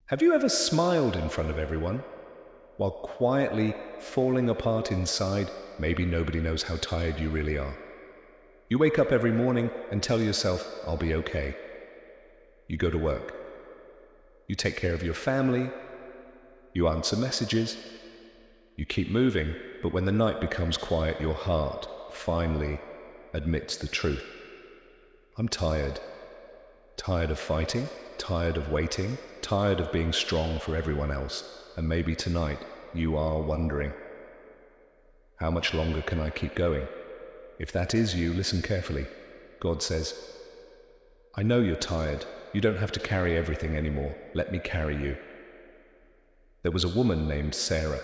Have you ever smiled in front of everyone, while quietly falling apart inside? Maybe nobody knows how tired you really are. You wake up every morning and tell yourself, I'll be okay. You go to work. You take care of your family. You answer messages. You keep moving, but when the night becomes quiet, your heart finally admits the truth. I'm tired. Tired of fighting, tired of waiting, tired of being strong for everyone else. And maybe tonight you are wondering, how much longer can I keep going? If that is you, listen carefully. God says, I know you're tired. You don't have to carry everything anymore. Let me carry you. There was a woman named Sarah.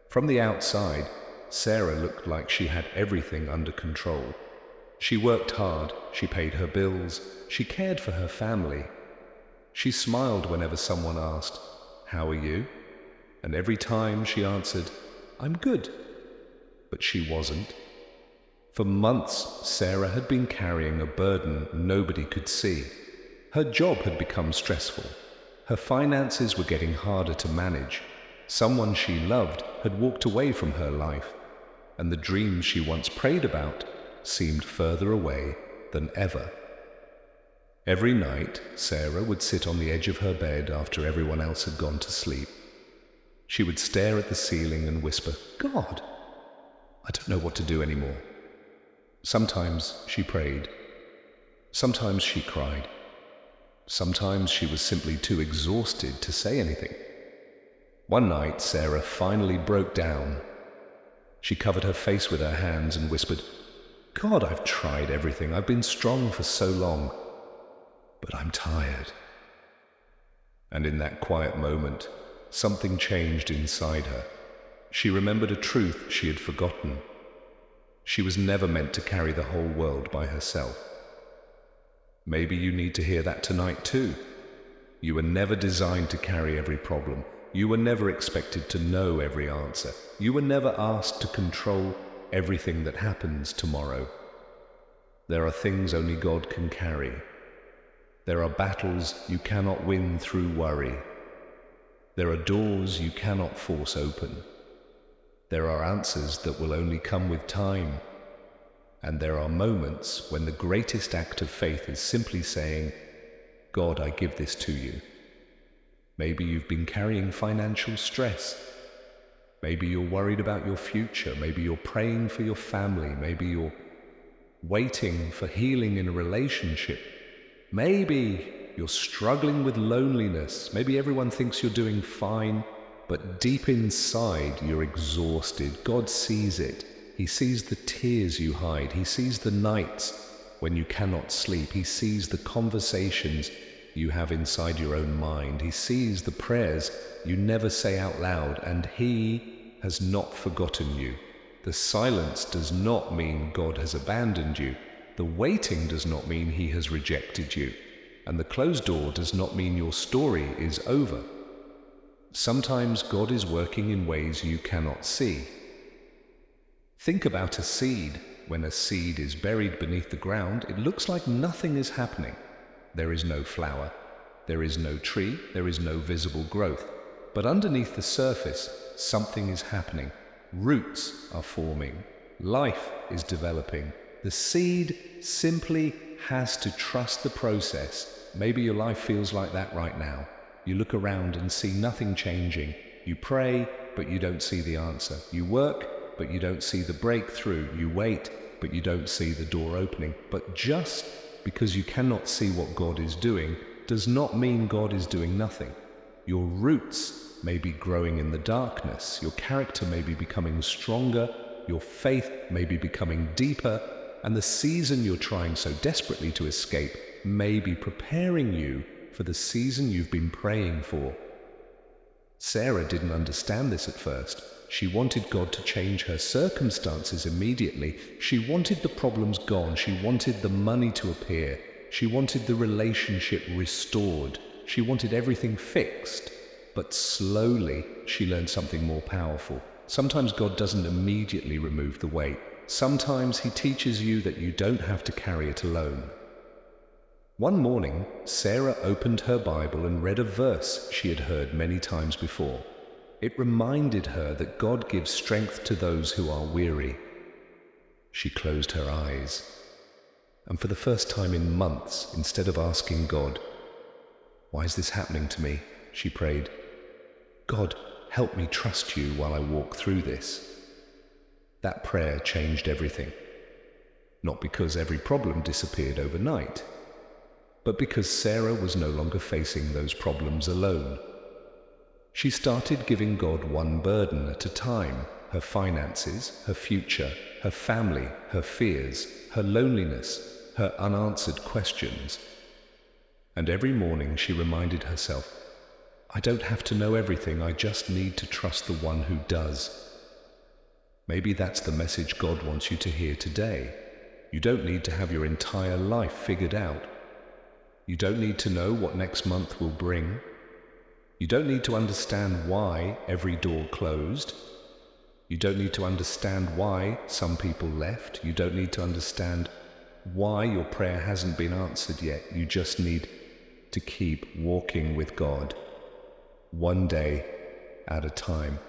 From the outside, Sarah looked like she had everything under control. She worked hard, she paid her bills, she cared for her family. She smiled whenever someone asked, How are you? And every time she answered, I'm good. But she wasn't. For months, Sarah had been carrying a burden nobody could see. Her job had become stressful. Her finances were getting harder to manage. Someone she loved had walked away from her life, and the dreams she once prayed about seemed further away than ever. Every night, Sarah would sit on the edge of her bed after everyone else had gone to sleep. She would stare at the ceiling and whisper, God, I don't know what to do anymore. Sometimes she prayed. Sometimes she cried. Sometimes she was simply too exhausted to say anything. One night, Sarah finally broke down. She covered her face with her hands and whispered, God, I've tried everything. I've been strong for so long, but I'm tired. And in that quiet moment, something changed inside her. She remembered a truth she had forgotten. She was never meant to carry the whole world by herself. Maybe you need to hear that tonight too. You were never designed to carry every problem. You were never expected to know every answer. You were never asked to control everything that happens tomorrow. There are things only God can carry. There are battles you cannot win through worry. There are doors you cannot force open. There are answers that will only come with time. And there are moments when the greatest act of faith is simply saying, God, I give this to you. Maybe you've been carrying financial stress. Maybe you're worried about your future. Maybe you're praying for your family. Maybe you're waiting for healing in a relationship. Maybe you're struggling with loneliness. Maybe everyone thinks you're doing fine, but deep inside you're exhausted. God sees it. He sees the tears you hide. He sees the nights when you cannot sleep. He sees the conversations you have inside your own mind. He sees the prayers you never say out loud, and He has not forgotten you. The silence does not mean God has abandoned you. The waiting does not mean He has rejected you. And the closed door does not mean your story is over. Sometimes God is working in ways you cannot see. Think about a seed. When a seed is buried beneath the ground, it looks like nothing is happening. There is no flower. There is no tree. There is no visible growth. But underneath the surface, something is happening. Roots are forming. Life is developing. The seed simply has to trust the process. Maybe your life feels like that right now. You look around and see nothing changing. You pray, but you don't see the answer. You work, but you don't see the breakthrough. You wait, but you don't see the door opening. But just because you cannot see what God is doing does not mean God is doing nothing. Your roots may be growing in the darkness. Your character may be becoming stronger. Your faith may be becoming deeper. And the season you're trying so desperately to escape may be preparing you for the season you've been praying for. Sarah didn't understand this at first. She wanted God to change her circumstances immediately. She wanted the problems gone. She wanted the money to appear. She wanted the relationship restored. She wanted everything fixed. But slowly, she learned something more powerful. Sometimes God doesn't immediately remove the weight. Sometimes He teaches you that you don't have to carry it alone. One morning, Sarah opened her Bible and read a verse she had heard many times before. It reminded her that God gives strength to those who are weary. She closed her eyes, and for the first time in months, instead of asking God, "Why is this happening to me?" she prayed, "God, help me trust you while I walk through this." That prayer changed everything. Not because every problem disappeared overnight, but because Sarah was no longer facing those problems alone. She started giving God one burden at a time: her finances, her future, her family, her fears, her loneliness, her unanswered questions. And every morning she reminded herself, "I don't have to know everything, I just need to trust the one who does." Maybe that's the message God wants you to hear today. You don't need to have your entire life figured out. You don't need to know what next month will bring. You don't need to understand why every door closed. You don't need to understand why some people left. You don't need to understand why your prayer hasn't been answered yet. You just need to keep walking with God, one day at a time,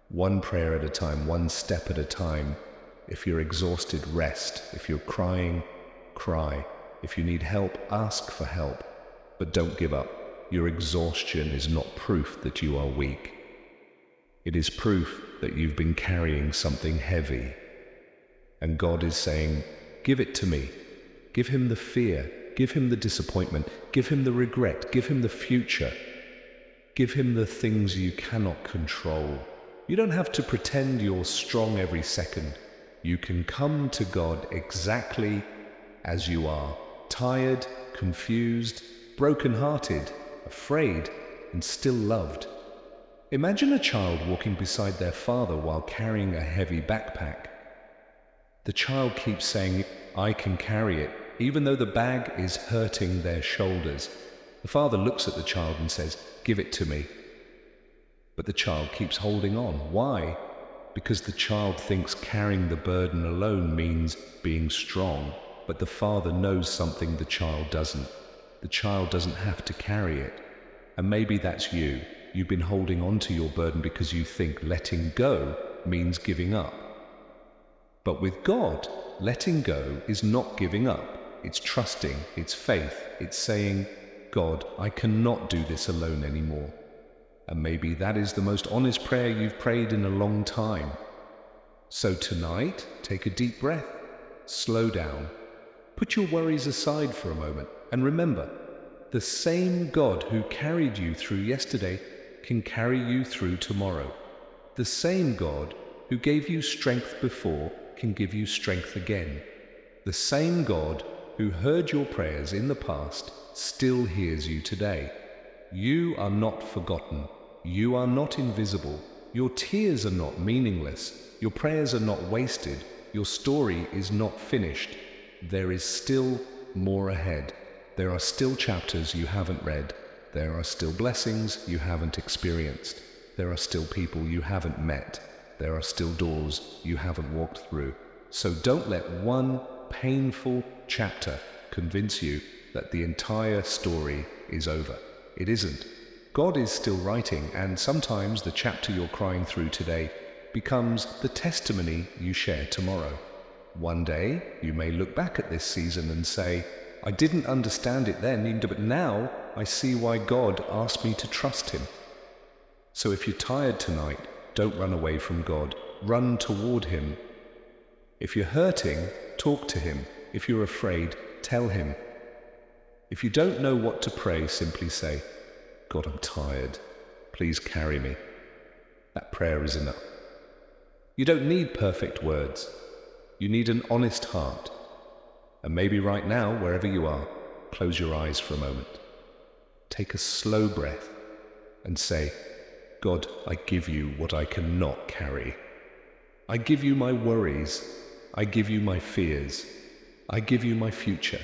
one prayer at a time, one step at a time. If you're exhausted, rest. If you're crying, cry. If you need help, ask for help, but don't give up. Your exhaustion is not proof that you are weak. It is proof that you've been carrying something heavy. And God is saying, "Give it to me." Give him the fear. Give him the disappointment. Give him the regret. Give him the future. Give him the things you cannot control. You don't have to pretend you're strong every second. You can come to God exactly as you are, tired, confused, broken-hearted, afraid, and still loved. Imagine a child walking beside their father while carrying a heavy backpack. The child keeps saying, "I can carry it," even though the bag is hurting their shoulders. The father looks at the child and says, "Give it to me." But the child keeps holding on. Why? Because the child thinks carrying the burden alone means being strong. But the father knows something the child doesn't. The child doesn't have to carry it. And maybe that's you. You've been holding on to your burden because you think letting go means giving up. But with God, letting go is not giving up. It's trusting, it's faith, it's saying, "God, I cannot do this alone anymore." And maybe that is the most honest prayer you've prayed in a long time. So tonight, take a deep breath, slow down, put your worries aside for a moment, and remember, the same God who carried you through yesterday can carry you through tomorrow. The same God who gave you strength before can give you strength again. The same God who heard your prayers in the past still hears you today. You are not forgotten. You are not invisible. Your tears are not meaningless. Your prayers are not wasted. Your story is not finished. There is still more ahead. There are still chapters you haven't read. There are still blessings you haven't experienced. There are still people you haven't met. There are still doors you haven't walked through. So don't let one painful chapter convince you that the entire story is over. It isn't. God is still writing, and sometimes the chapter you're crying through today becomes the testimony you share tomorrow. One day, you may look back at this season and say, "I didn't understand it then, but now I see why God asked me to trust him." So if you're tired tonight, don't run away from God. Run toward him. If you're hurting, talk to him. If you're afraid, tell him. If you don't know what to pray, simply say, "God, I'm tired. Please carry me." That prayer is enough. You don't need perfect words. You need an honest heart. And maybe right now, wherever you are, close your eyes for a moment. Take a slow breath and say, "God, I give you what I cannot carry. I give you my worries. I give you my fears. I give you my future.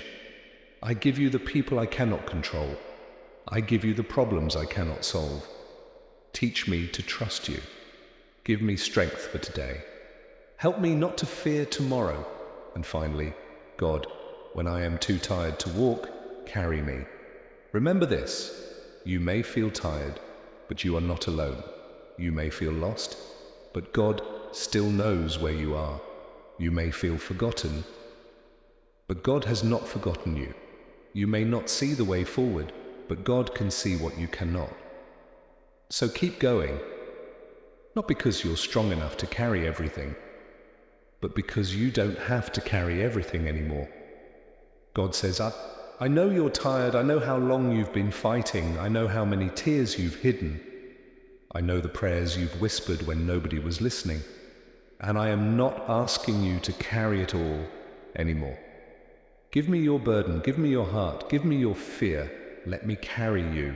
I give you the people I cannot control. I give you the problems I cannot solve. Teach me to trust you. Give me strength for today. Help me not to fear tomorrow." And finally, "God, when I am too tired to walk, carry me. Remember this, you may feel tired, but you are not alone. You may feel lost, but God still knows where you are. You may feel forgotten, but God has not forgotten you. You may not see the way forward, but God can see what you cannot. So keep going, not because you're strong enough to carry everything, but because you don't have to carry everything anymore. God says, I know you're tired, I know how long you've been fighting, I know how many tears you've hidden, I know the prayers you've whispered when nobody was listening, and I am not asking you to carry it all anymore. Give me your burden, give me your heart, give me your fear, let me carry you.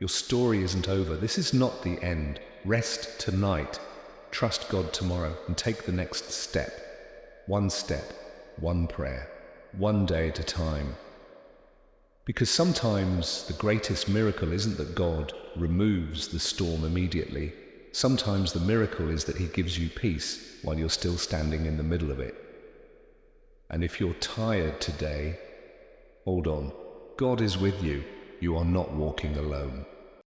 Your story isn't over, this is not the end. Rest tonight, trust God tomorrow, and take the next step. One step, one prayer, one day at a time. Because sometimes the greatest miracle isn't that God removes the storm immediately. Sometimes the miracle is that He gives you peace while you're still standing in the middle of it. And if you're tired today, hold on. God is with you. You are not walking alone.